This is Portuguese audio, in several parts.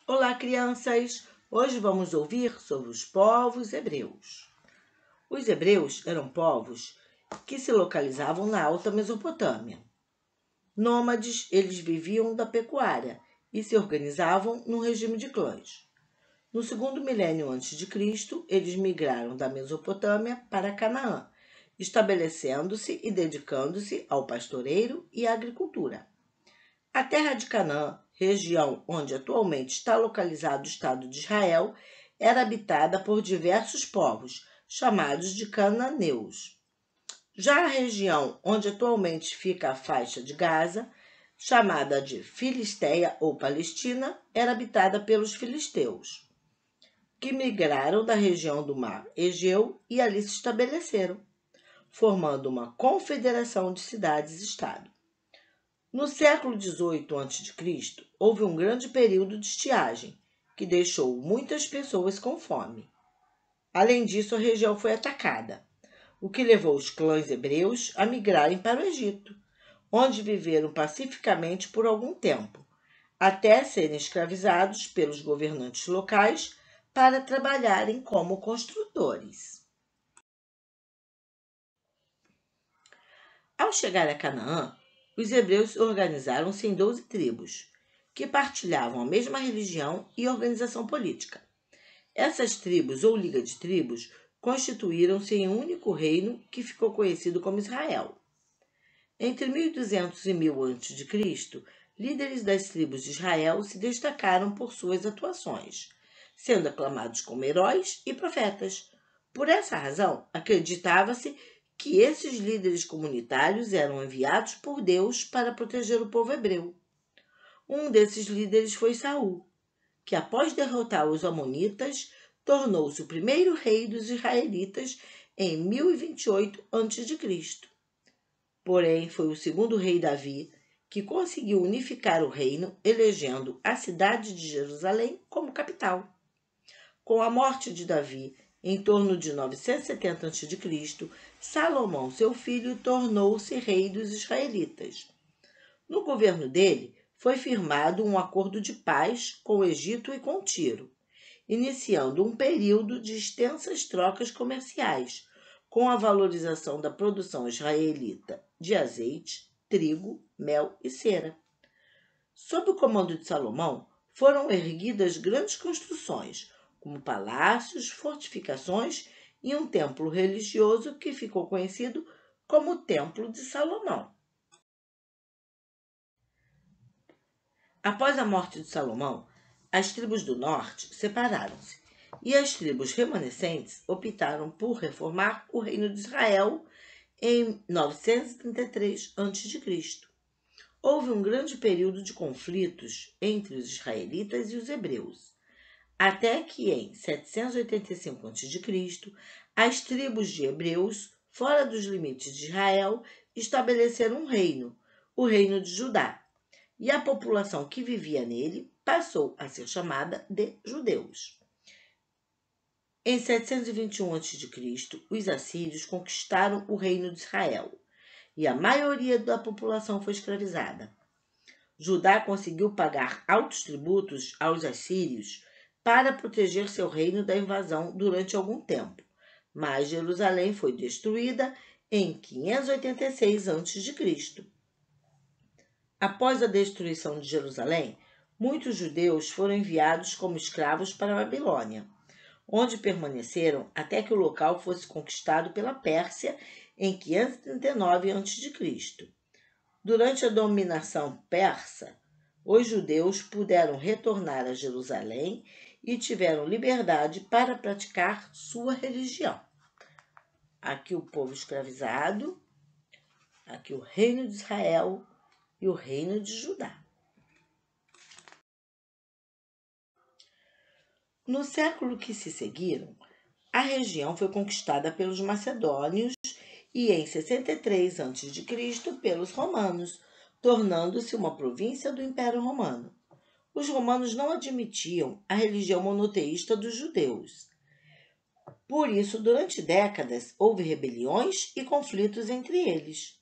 Olá, crianças! Hoje vamos ouvir sobre os povos hebreus. Os hebreus eram povos que se localizavam na Alta Mesopotâmia. Nômades, eles viviam da pecuária e se organizavam num regime de clãs. No segundo milênio antes de Cristo, eles migraram da Mesopotâmia para Canaã, estabelecendo-se e dedicando-se ao pastoreio e à agricultura. A terra de Canaã, região onde atualmente está localizado o Estado de Israel, era habitada por diversos povos, chamados de cananeus. Já a região onde atualmente fica a faixa de Gaza, chamada de Filistéia ou Palestina, era habitada pelos filisteus, que migraram da região do mar Egeu e ali se estabeleceram, formando uma confederação de cidades-estado. No século XVIII a.C., houve um grande período de estiagem, que deixou muitas pessoas com fome. Além disso, a região foi atacada, o que levou os clãs hebreus a migrarem para o Egito, onde viveram pacificamente por algum tempo, até serem escravizados pelos governantes locais para trabalharem como construtores. Ao chegar a Canaã, os hebreus organizaram-se em 12 tribos, que partilhavam a mesma religião e organização política. Essas tribos, ou liga de tribos, constituíram-se em um único reino que ficou conhecido como Israel. Entre 1200 e 1000 a.C., líderes das tribos de Israel se destacaram por suas atuações, sendo aclamados como heróis e profetas. Por essa razão, acreditava-se que esses líderes comunitários eram enviados por Deus para proteger o povo hebreu. Um desses líderes foi Saul, que após derrotar os amonitas, tornou-se o primeiro rei dos israelitas em 1028 a.C. Porém, foi o segundo rei Davi que conseguiu unificar o reino, elegendo a cidade de Jerusalém como capital. Com a morte de Davi, em torno de 970 a.C., Salomão, seu filho, tornou-se rei dos israelitas. No governo dele, foi firmado um acordo de paz com o Egito e com Tiro, iniciando um período de extensas trocas comerciais, com a valorização da produção israelita de azeite, trigo, mel e cera. Sob o comando de Salomão, foram erguidas grandes construções, como palácios, fortificações e um templo religioso que ficou conhecido como o Templo de Salomão. Após a morte de Salomão, as tribos do norte separaram-se e as tribos remanescentes optaram por reformar o reino de Israel em 933 a.C. Houve um grande período de conflitos entre os israelitas e os hebreus, até que em 785 a.C., as tribos de hebreus, fora dos limites de Israel, estabeleceram um reino, o reino de Judá, e a população que vivia nele passou a ser chamada de judeus. Em 721 a.C., os assírios conquistaram o reino de Israel, e a maioria da população foi escravizada. Judá conseguiu pagar altos tributos aos assírios para proteger seu reino da invasão durante algum tempo, mas Jerusalém foi destruída em 586 a.C. Após a destruição de Jerusalém, muitos judeus foram enviados como escravos para a Babilônia, onde permaneceram até que o local fosse conquistado pela Pérsia em 539 a.C. Durante a dominação persa, os judeus puderam retornar a Jerusalém e tiveram liberdade para praticar sua religião. Aqui o povo escravizado, aqui o reino de Israel e o reino de Judá. No século que se seguiram, a região foi conquistada pelos macedônios e em 63 a.C. pelos romanos, tornando-se uma província do Império Romano. Os romanos não admitiam a religião monoteísta dos judeus. Por isso, durante décadas, houve rebeliões e conflitos entre eles.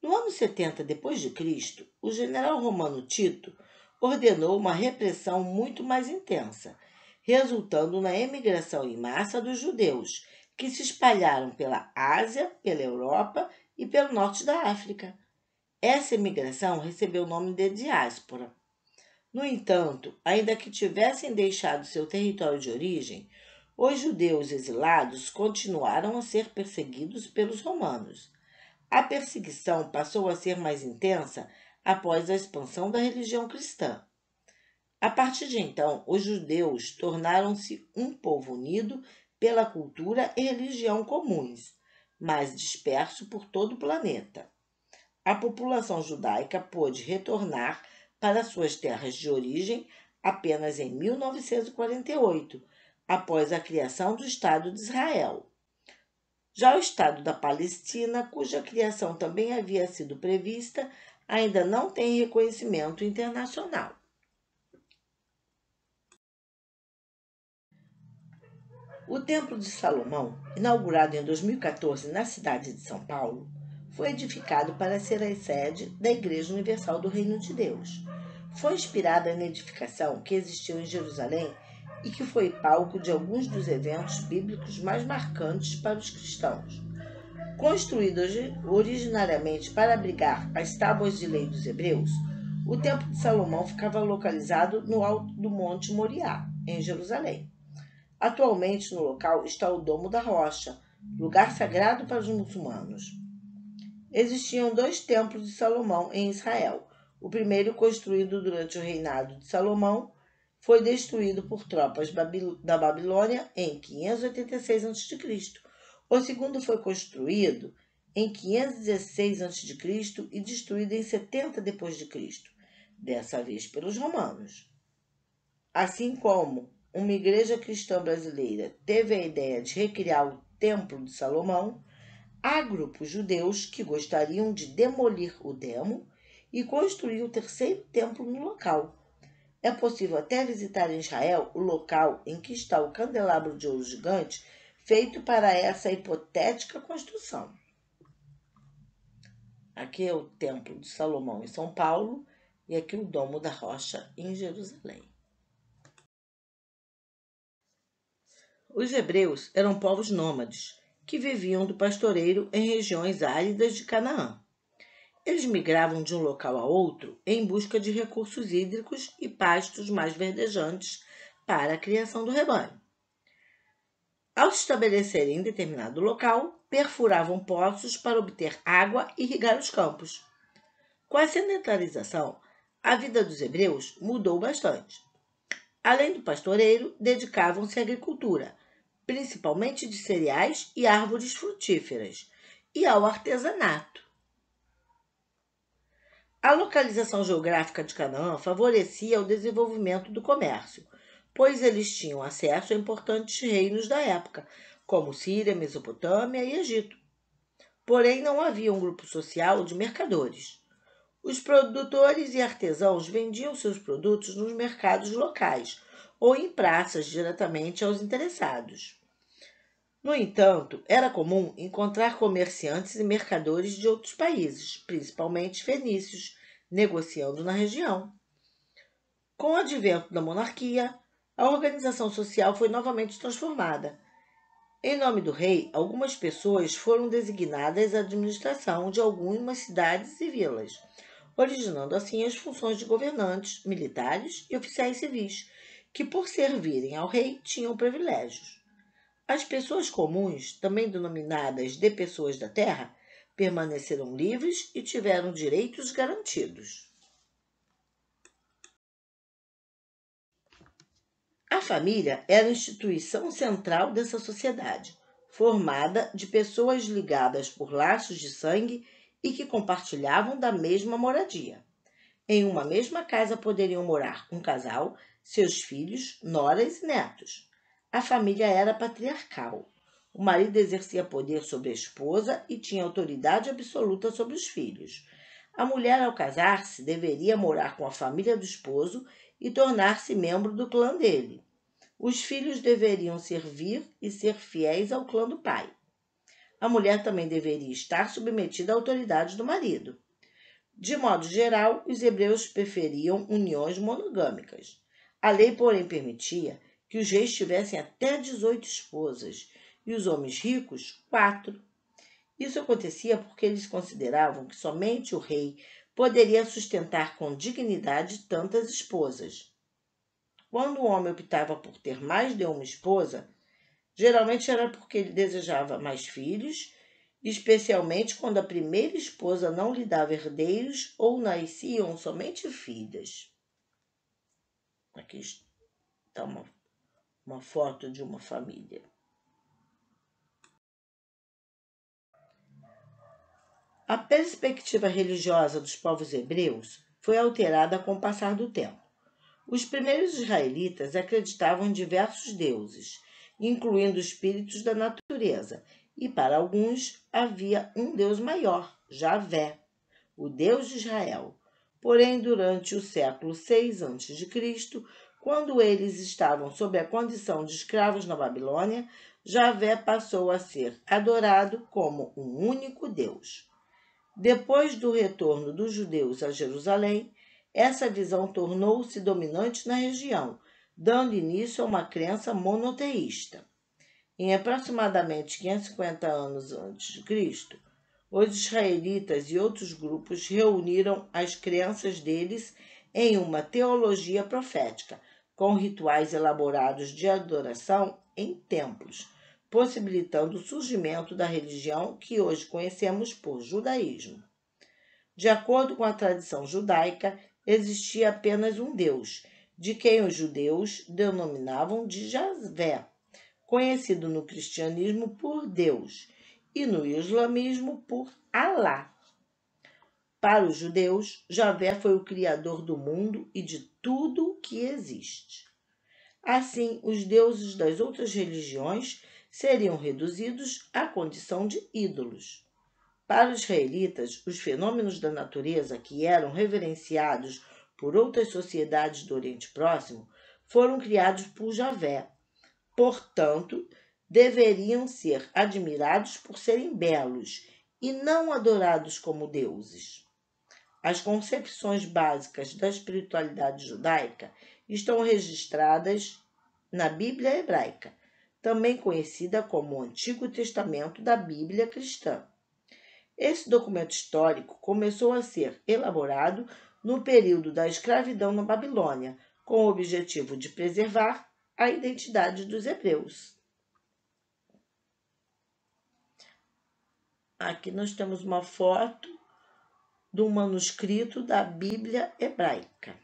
No ano 70 d.C., o general romano Tito ordenou uma repressão muito mais intensa, resultando na emigração em massa dos judeus, que se espalharam pela Ásia, pela Europa e pelo norte da África. Essa imigração recebeu o nome de diáspora. No entanto, ainda que tivessem deixado seu território de origem, os judeus exilados continuaram a ser perseguidos pelos romanos. A perseguição passou a ser mais intensa após a expansão da religião cristã. A partir de então, os judeus tornaram-se um povo unido pela cultura e religião comuns, mas disperso por todo o planeta. A população judaica pôde retornar para suas terras de origem apenas em 1948, após a criação do Estado de Israel. Já o Estado da Palestina, cuja criação também havia sido prevista, ainda não tem reconhecimento internacional. O Templo de Salomão, inaugurado em 2014 na cidade de São Paulo, foi edificado para ser a sede da Igreja Universal do Reino de Deus. Foi inspirada na edificação que existiu em Jerusalém e que foi palco de alguns dos eventos bíblicos mais marcantes para os cristãos. Construído originariamente para abrigar as tábuas de lei dos hebreus, o Templo de Salomão ficava localizado no alto do Monte Moriá, em Jerusalém. Atualmente no local está o Domo da Rocha, lugar sagrado para os muçulmanos. Existiam 2 templos de Salomão em Israel. O primeiro, construído durante o reinado de Salomão, foi destruído por tropas da Babilônia em 586 a.C. O segundo foi construído em 516 a.C. e destruído em 70 d.C., dessa vez pelos romanos. Assim como uma igreja cristã brasileira teve a ideia de recriar o Templo de Salomão, há grupos judeus que gostariam de demolir o demo e construir o 3º templo no local. É possível até visitar em Israel o local em que está o candelabro de ouro gigante feito para essa hipotética construção. Aqui é o Templo de Salomão em São Paulo e aqui o Domo da Rocha em Jerusalém. Os hebreus eram povos nômades que viviam do pastoreio em regiões áridas de Canaã. Eles migravam de um local a outro em busca de recursos hídricos e pastos mais verdejantes para a criação do rebanho. Ao se estabelecerem em determinado local, perfuravam poços para obter água e irrigar os campos. Com a sedentarização, a vida dos hebreus mudou bastante. Além do pastoreio, dedicavam-se à agricultura, principalmente de cereais e árvores frutíferas, e ao artesanato. A localização geográfica de Canaã favorecia o desenvolvimento do comércio, pois eles tinham acesso a importantes reinos da época, como Síria, Mesopotâmia e Egito. Porém, não havia um grupo social de mercadores. Os produtores e artesãos vendiam seus produtos nos mercados locais ou em praças diretamente aos interessados. No entanto, era comum encontrar comerciantes e mercadores de outros países, principalmente fenícios, negociando na região. Com o advento da monarquia, a organização social foi novamente transformada. Em nome do rei, algumas pessoas foram designadas à administração de algumas cidades e vilas, originando assim as funções de governantes, militares e oficiais civis, que por servirem ao rei tinham privilégios. As pessoas comuns, também denominadas de pessoas da terra, permaneceram livres e tiveram direitos garantidos. A família era a instituição central dessa sociedade, formada de pessoas ligadas por laços de sangue e que compartilhavam da mesma moradia. Em uma mesma casa poderiam morar um casal, seus filhos, noras e netos. A família era patriarcal. O marido exercia poder sobre a esposa e tinha autoridade absoluta sobre os filhos. A mulher, ao casar-se, deveria morar com a família do esposo e tornar-se membro do clã dele. Os filhos deveriam servir e ser fiéis ao clã do pai. A mulher também deveria estar submetida à autoridade do marido. De modo geral, os hebreus preferiam uniões monogâmicas. A lei, porém, permitia que os reis tivessem até 18 esposas e os homens ricos 4. Isso acontecia porque eles consideravam que somente o rei poderia sustentar com dignidade tantas esposas. Quando o homem optava por ter mais de uma esposa, geralmente era porque ele desejava mais filhos, especialmente quando a primeira esposa não lhe dava herdeiros ou nasciam somente filhas. Aqui está uma foto de uma família. A perspectiva religiosa dos povos hebreus foi alterada com o passar do tempo. Os primeiros israelitas acreditavam em diversos deuses, incluindo espíritos da natureza, e para alguns havia um Deus maior, Javé, o Deus de Israel. Porém, durante o século VI a.C., quando eles estavam sob a condição de escravos na Babilônia, Javé passou a ser adorado como um único Deus. Depois do retorno dos judeus a Jerusalém, essa visão tornou-se dominante na região, dando início a uma crença monoteísta. Em aproximadamente 550 anos antes de Cristo, os israelitas e outros grupos reuniram as crenças deles em uma teologia profética, com rituais elaborados de adoração em templos, possibilitando o surgimento da religião que hoje conhecemos por judaísmo. De acordo com a tradição judaica, existia apenas um Deus, de quem os judeus denominavam de Javé, conhecido no cristianismo por Deus e no islamismo por Alá. Para os judeus, Javé foi o criador do mundo e de tudo o que existe. Assim, os deuses das outras religiões seriam reduzidos à condição de ídolos. Para os israelitas, os fenômenos da natureza que eram reverenciados por outras sociedades do Oriente Próximo foram criados por Javé. Portanto, deveriam ser admirados por serem belos e não adorados como deuses. As concepções básicas da espiritualidade judaica estão registradas na Bíblia hebraica, também conhecida como o Antigo Testamento da Bíblia cristã. Esse documento histórico começou a ser elaborado no período da escravidão na Babilônia, com o objetivo de preservar a identidade dos hebreus. Aqui nós temos uma foto do manuscrito da Bíblia hebraica.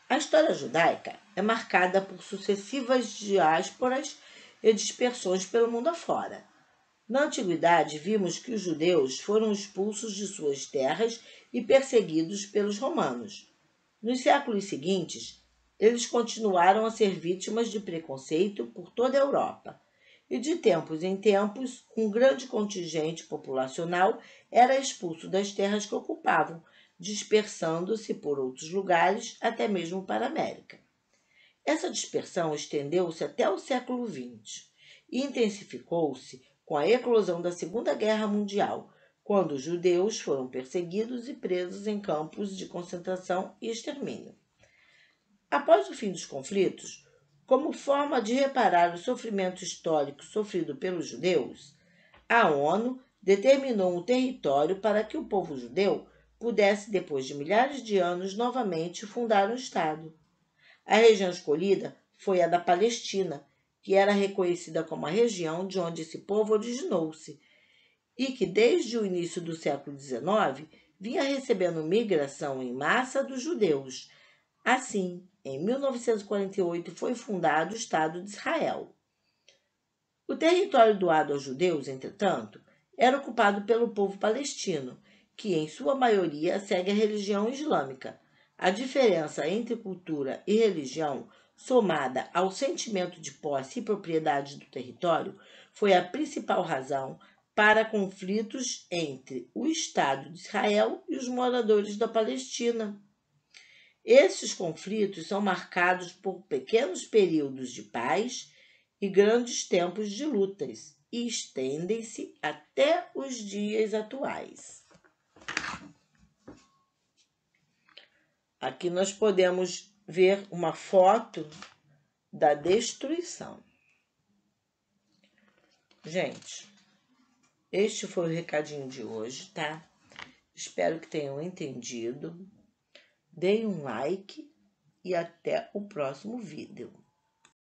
A história judaica é marcada por sucessivas diásporas e dispersões pelo mundo afora. Na antiguidade, vimos que os judeus foram expulsos de suas terras e perseguidos pelos romanos. Nos séculos seguintes, eles continuaram a ser vítimas de preconceito por toda a Europa. E de tempos em tempos, um grande contingente populacional era expulso das terras que ocupavam, dispersando-se por outros lugares, até mesmo para a América. Essa dispersão estendeu-se até o século XX e intensificou-se com a eclosão da Segunda Guerra Mundial, quando os judeus foram perseguidos e presos em campos de concentração e extermínio. Após o fim dos conflitos, como forma de reparar o sofrimento histórico sofrido pelos judeus, a ONU determinou um território para que o povo judeu pudesse, depois de milhares de anos, novamente fundar um Estado. A região escolhida foi a da Palestina, que era reconhecida como a região de onde esse povo originou-se e que, desde o início do século XIX, vinha recebendo migração em massa dos judeus. Assim, em 1948 foi fundado o Estado de Israel. O território doado aos judeus, entretanto, era ocupado pelo povo palestino, que em sua maioria segue a religião islâmica. A diferença entre cultura e religião, somada ao sentimento de posse e propriedade do território, foi a principal razão para conflitos entre o Estado de Israel e os moradores da Palestina. Esses conflitos são marcados por pequenos períodos de paz e grandes tempos de lutas, e estendem-se até os dias atuais. Aqui nós podemos ver uma foto da destruição. Gente, este foi o recadinho de hoje, tá? Espero que tenham entendido. Deem um like e até o próximo vídeo.